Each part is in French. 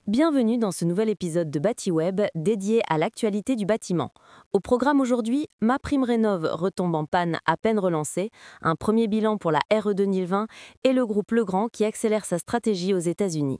Bienvenue dans ce nouvel épisode de BatiWeb dédié à l'actualité du bâtiment. Au programme aujourd'hui, MaPrimeRénov' retombe en panne à peine relancée, un premier bilan pour la RE 2020 et le groupe Legrand qui accélère sa stratégie aux États-Unis.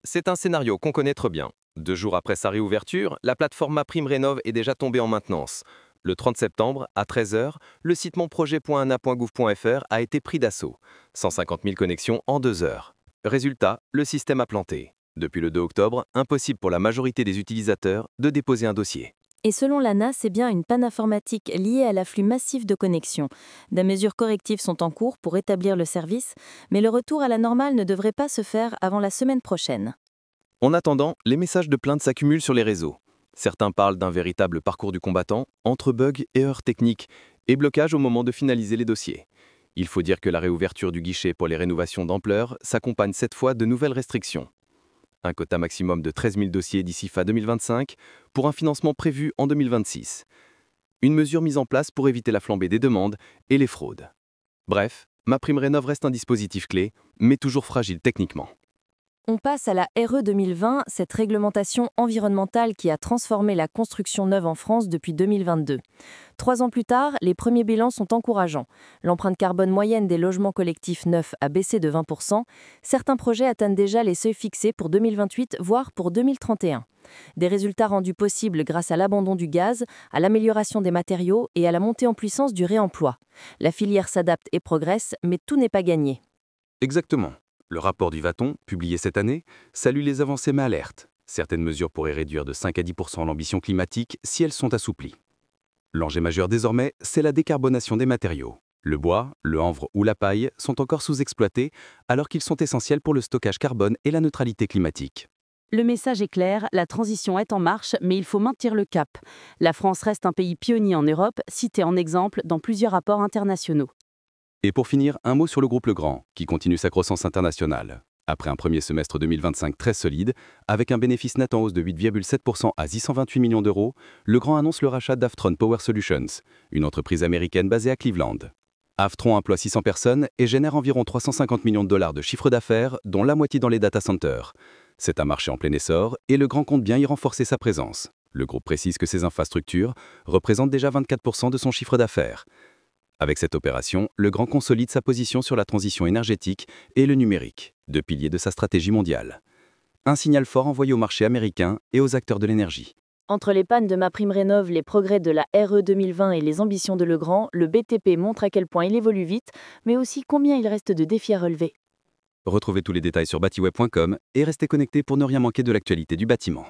C'est un scénario qu'on connaît très bien. 2 jours après sa réouverture, la plateforme MaPrimeRénov' est déjà tombée en maintenance. Le 30 septembre, à 13 h, le site monprojet.ana.gouv.fr a été pris d'assaut. 150 000 connexions en 2 heures. Résultat, le système a planté. Depuis le 2 octobre, impossible pour la majorité des utilisateurs de déposer un dossier. Et selon l'ANA, c'est bien une panne informatique liée à l'afflux massif de connexions. Des mesures correctives sont en cours pour rétablir le service, mais le retour à la normale ne devrait pas se faire avant la semaine prochaine. En attendant, les messages de plainte s'accumulent sur les réseaux. Certains parlent d'un véritable parcours du combattant, entre bugs et erreurs techniques, et blocage au moment de finaliser les dossiers. Il faut dire que la réouverture du guichet pour les rénovations d'ampleur s'accompagne cette fois de nouvelles restrictions. Un quota maximum de 13 000 dossiers d'ici fin 2025, pour un financement prévu en 2026. Une mesure mise en place pour éviter la flambée des demandes et les fraudes. Bref, MaPrimeRénov' reste un dispositif clé, mais toujours fragile techniquement. On passe à la RE 2020, cette réglementation environnementale qui a transformé la construction neuve en France depuis 2022. 3 ans plus tard, les premiers bilans sont encourageants. L'empreinte carbone moyenne des logements collectifs neufs a baissé de 20%. Certains projets atteignent déjà les seuils fixés pour 2028, voire pour 2031. Des résultats rendus possibles grâce à l'abandon du gaz, à l'amélioration des matériaux et à la montée en puissance du réemploi. La filière s'adapte et progresse, mais tout n'est pas gagné. Exactement. Le rapport du Vaton, publié cette année, salue les avancées mais alerte. Certaines mesures pourraient réduire de 5 à 10 % l'ambition climatique si elles sont assouplies. L'enjeu majeur désormais, c'est la décarbonation des matériaux. Le bois, le chanvre ou la paille sont encore sous-exploités alors qu'ils sont essentiels pour le stockage carbone et la neutralité climatique. Le message est clair, la transition est en marche, mais il faut maintenir le cap. La France reste un pays pionnier en Europe, cité en exemple dans plusieurs rapports internationaux. Et pour finir, un mot sur le groupe Legrand, qui continue sa croissance internationale. Après un premier semestre 2025 très solide, avec un bénéfice net en hausse de 8,7 % à 628 millions d'euros, Legrand annonce le rachat d'Aftron Power Solutions, une entreprise américaine basée à Cleveland. Aftron emploie 600 personnes et génère environ 350 millions de dollars de chiffre d'affaires, dont la moitié dans les data centers. C'est un marché en plein essor et Legrand compte bien y renforcer sa présence. Le groupe précise que ses infrastructures représentent déjà 24 % de son chiffre d'affaires. Avec cette opération, Legrand consolide sa position sur la transition énergétique et le numérique, deux piliers de sa stratégie mondiale. Un signal fort envoyé au marché américain et aux acteurs de l'énergie. Entre les pannes de MaPrimeRénov', les progrès de la RE 2020 et les ambitions de Legrand, le BTP montre à quel point il évolue vite, mais aussi combien il reste de défis à relever. Retrouvez tous les détails sur batiweb.com et restez connectés pour ne rien manquer de l'actualité du bâtiment.